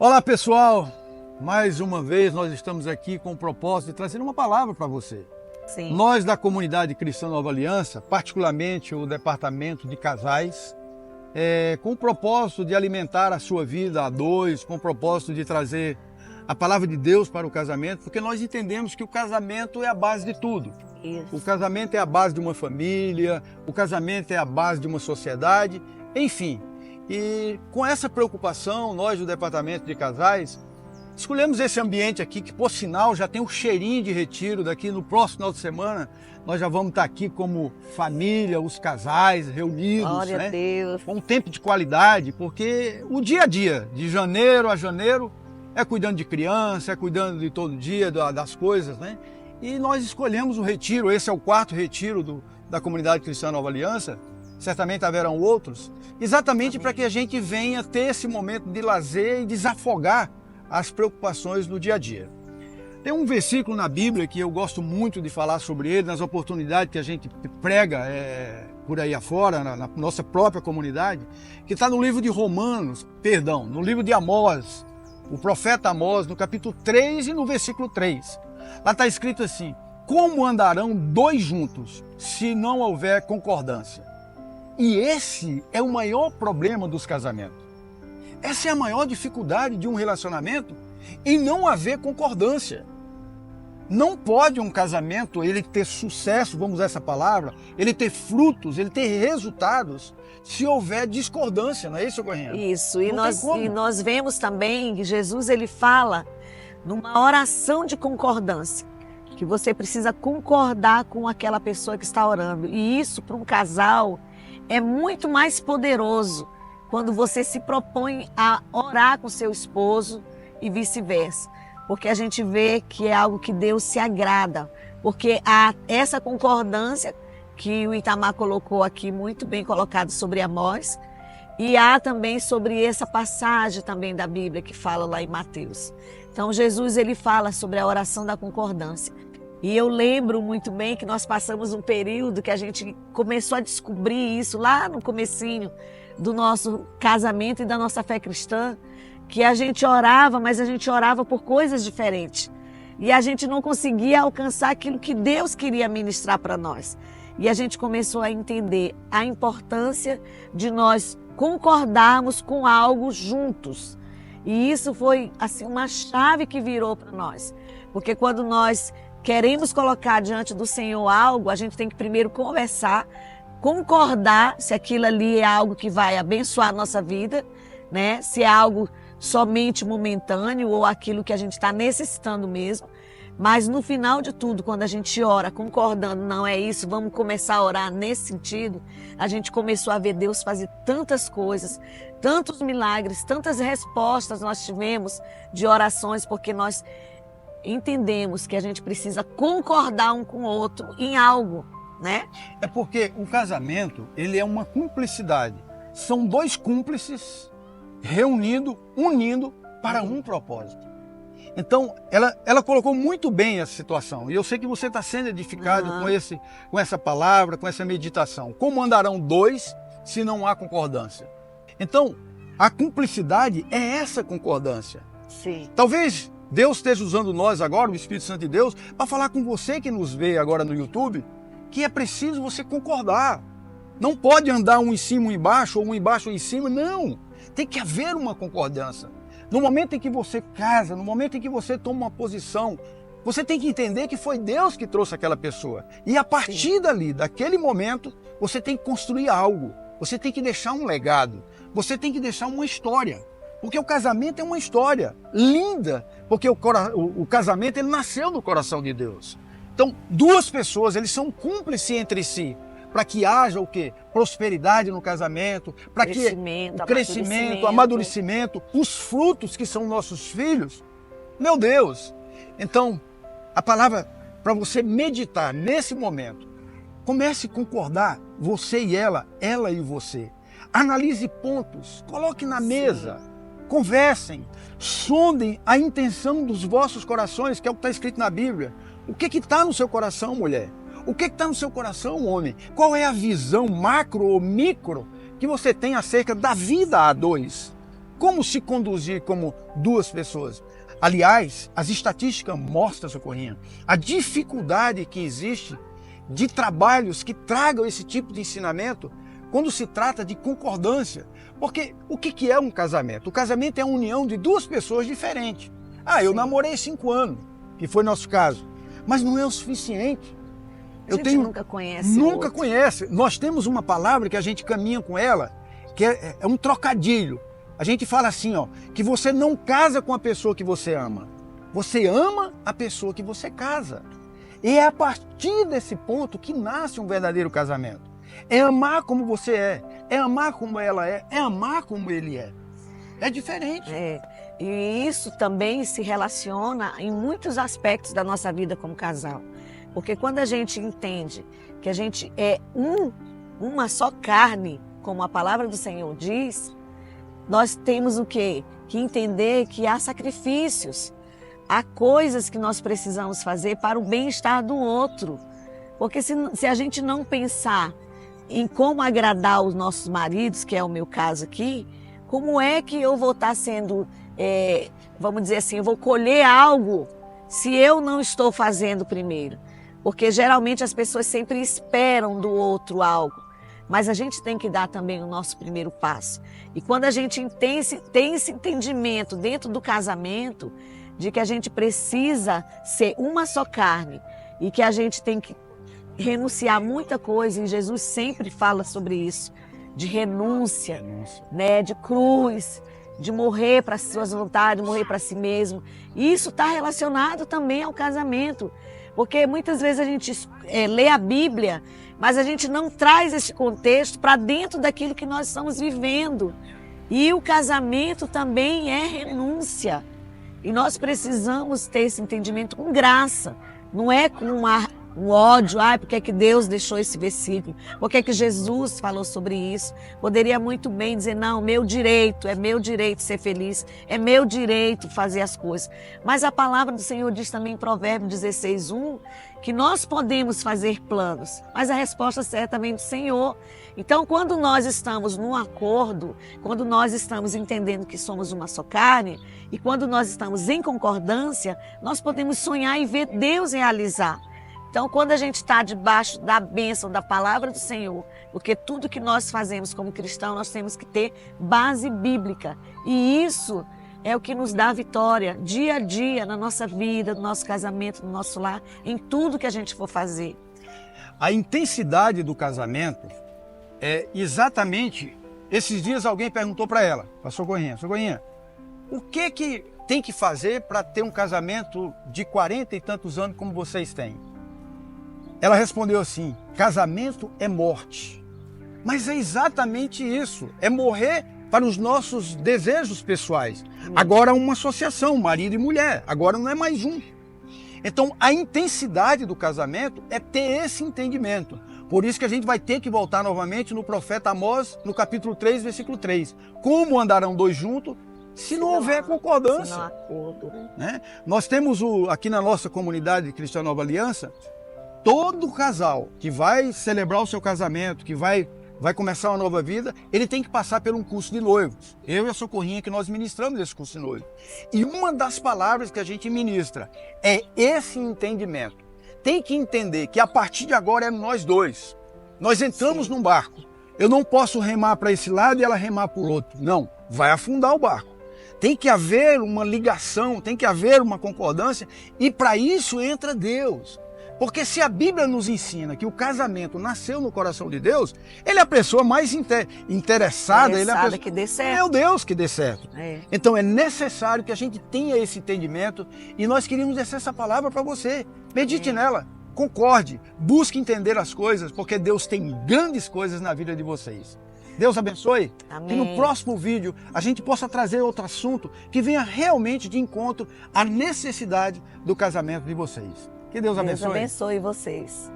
Olá pessoal, mais uma vez nós estamos aqui com o propósito de trazer uma palavra para você. Sim. Nós da comunidade Cristã Nova Aliança, particularmente o departamento de casais, com o propósito de alimentar a sua vida a dois, com o propósito de trazer a palavra de Deus para o casamento, porque nós entendemos que o casamento é a base de tudo. Isso. O casamento é a base de uma família, o casamento é a base de uma sociedade, enfim. E com essa preocupação, nós do departamento de casais, escolhemos esse ambiente aqui, que por sinal já tem um cheirinho de retiro. Daqui no próximo final de semana, nós já vamos estar aqui como família, os casais reunidos, Glória né? a Deus. Com um tempo de qualidade, porque o dia a dia, de janeiro a janeiro, é cuidando de criança, é cuidando de todo dia, das coisas, né? E nós escolhemos o retiro, esse é o quarto retiro da comunidade Cristã Nova Aliança, certamente haverão outros, exatamente para que a gente venha ter esse momento de lazer e desafogar as preocupações do dia a dia. Tem um versículo na Bíblia que eu gosto muito de falar sobre ele, nas oportunidades que a gente prega por aí afora, na nossa própria comunidade, que está no livro de no livro de Amós, o profeta Amós, no capítulo 3 e no versículo 3. Lá está escrito assim: como andarão dois juntos se não houver concordância? E esse é o maior problema dos casamentos. Essa é a maior dificuldade de um relacionamento, em não haver concordância. Não pode um casamento ele ter sucesso, vamos usar essa palavra, ele ter frutos, ele ter resultados, se houver discordância, não é isso, Corrêa? Isso, e nós vemos também que Jesus ele fala numa oração de concordância, que você precisa concordar com aquela pessoa que está orando. E isso para um casal é muito mais poderoso quando você se propõe a orar com seu esposo e vice-versa. Porque a gente vê que é algo que Deus se agrada. Porque há essa concordância que o Itamar colocou aqui, muito bem colocado sobre Amós. E há também sobre essa passagem também da Bíblia que fala lá em Mateus. Então Jesus ele fala sobre a oração da concordância. E eu lembro muito bem que nós passamos um período que a gente começou a descobrir isso lá no comecinho do nosso casamento e da nossa fé cristã, que a gente orava, mas a gente orava por coisas diferentes. E a gente não conseguia alcançar aquilo que Deus queria ministrar para nós. E a gente começou a entender a importância de nós concordarmos com algo juntos. E isso foi assim uma chave que virou para nós. Porque quando nós queremos colocar diante do Senhor algo, a gente tem que primeiro conversar, concordar se aquilo ali é algo que vai abençoar a nossa vida, né? Se é algo somente momentâneo ou aquilo que a gente está necessitando mesmo. Mas no final de tudo, quando a gente ora concordando, não é isso, vamos começar a orar nesse sentido, a gente começou a ver Deus fazer tantas coisas, tantos milagres, tantas respostas nós tivemos de orações, porque nós entendemos que a gente precisa concordar um com o outro em algo, né? É porque o casamento, ele é uma cumplicidade. São dois cúmplices unindo para um propósito. Então, ela colocou muito bem essa situação. E eu sei que você está sendo edificado com essa palavra, com essa meditação. Como andarão dois se não há concordância? Então, a cumplicidade é essa concordância. Sim. Talvez Deus esteja usando nós agora, o Espírito Santo de Deus, para falar com você que nos vê agora no YouTube, que é preciso você concordar. Não pode andar um em cima, um embaixo, ou um embaixo, um em cima, não. Tem que haver uma concordância. No momento em que você casa, no momento em que você toma uma posição, você tem que entender que foi Deus que trouxe aquela pessoa. E a partir dali, daquele momento, você tem que construir algo. Você tem que deixar um legado. Você tem que deixar uma história. Porque o casamento é uma história linda, porque o casamento ele nasceu do coração de Deus. Então, duas pessoas, eles são cúmplices entre si, para que haja o quê? Prosperidade no casamento, para que o crescimento, amadurecimento, os frutos que são nossos filhos. Meu Deus! Então, a palavra para você meditar nesse momento, comece a concordar, você e ela e você. Analise pontos, coloque na mesa. Conversem, sondem a intenção dos vossos corações, que é o que está escrito na Bíblia. O que está no seu coração, mulher? O que está no seu coração, homem? Qual é a visão macro ou micro que você tem acerca da vida a dois? como se conduzir como duas pessoas. Aliás, as estatísticas mostram, Socorrinha, a dificuldade que existe de trabalhos que tragam esse tipo de ensinamento quando se trata de concordância. Porque o que é um casamento? O casamento é a união de duas pessoas diferentes. Eu namorei 5 anos, que foi nosso caso, mas não é o suficiente. Nunca conhece. Nunca conhece. Nós temos uma palavra que a gente caminha com ela, que é um trocadilho. A gente fala assim, que você não casa com a pessoa que você ama. Você ama a pessoa que você casa. E é a partir desse ponto que nasce um verdadeiro casamento. É amar como você é amar como ela é amar como ele é. É diferente. E isso também se relaciona em muitos aspectos da nossa vida como casal. Porque quando a gente entende que a gente é uma só carne, como a palavra do Senhor diz, nós temos o quê? Que entender que há sacrifícios, há coisas que nós precisamos fazer para o bem-estar do outro. Porque se a gente não pensar em como agradar os nossos maridos, que é o meu caso aqui, como é que eu vou estar sendo, vamos dizer assim, eu vou colher algo se eu não estou fazendo primeiro? Porque geralmente as pessoas sempre esperam do outro algo. Mas a gente tem que dar também o nosso primeiro passo. E quando a gente tem esse entendimento dentro do casamento, de que a gente precisa ser uma só carne e que a gente tem que renunciar muita coisa, e Jesus sempre fala sobre isso, de renúncia, né, de cruz, de morrer para as suas vontades, morrer para si mesmo. E isso está relacionado também ao casamento. Porque muitas vezes a gente lê a Bíblia, mas a gente não traz esse contexto para dentro daquilo que nós estamos vivendo. E o casamento também é renúncia. E nós precisamos ter esse entendimento com graça. Não é com um ódio, por que é que Deus deixou esse versículo? Por que é que Jesus falou sobre isso? Poderia muito bem dizer, não, é meu direito ser feliz, é meu direito fazer as coisas. Mas a palavra do Senhor diz também em Provérbios 16:1, que nós podemos fazer planos, mas a resposta certa vem do Senhor. Então, quando nós estamos num acordo, quando nós estamos entendendo que somos uma só carne, e quando nós estamos em concordância, nós podemos sonhar e ver Deus realizar. Então, quando a gente está debaixo da bênção da palavra do Senhor, porque tudo que nós fazemos como cristão, nós temos que ter base bíblica. E isso é o que nos dá vitória dia a dia na nossa vida, no nosso casamento, no nosso lar, em tudo que a gente for fazer. A intensidade do casamento é exatamente... Esses dias alguém perguntou para ela, para Socorrinha, o que tem que fazer para ter um casamento de 40 e tantos anos como vocês têm? Ela respondeu assim, casamento é morte. Mas é exatamente isso, é morrer para os nossos desejos pessoais. Agora uma associação, marido e mulher, agora não é mais um. Então a intensidade do casamento é ter esse entendimento. Por isso que a gente vai ter que voltar novamente no profeta Amós, no capítulo 3, versículo 3. Como andarão dois juntos se não houver concordância? Se não há acordo. Né? Nós temos aqui na nossa comunidade Cristã Nova Aliança, todo casal que vai celebrar o seu casamento, que vai começar uma nova vida, ele tem que passar por um curso de noivos. Eu e a Socorrinha que nós ministramos esse curso de noivos. E uma das palavras que a gente ministra é esse entendimento. Tem que entender que a partir de agora é nós dois. Nós entramos num barco. Eu não posso remar para esse lado e ela remar para o outro. Não, vai afundar o barco. Tem que haver uma ligação, tem que haver uma concordância e para isso entra Deus. Porque se a Bíblia nos ensina que o casamento nasceu no coração de Deus, ele é a pessoa mais interessada, ele é a pessoa... que dê certo. É o Deus que dê certo. Então é necessário que a gente tenha esse entendimento e nós queríamos deixar essa palavra para você. Medite nela, concorde, busque entender as coisas, porque Deus tem grandes coisas na vida de vocês. Deus abençoe. Amém. Que no próximo vídeo a gente possa trazer outro assunto que venha realmente de encontro à necessidade do casamento de vocês. Que Deus abençoe. Deus abençoe vocês.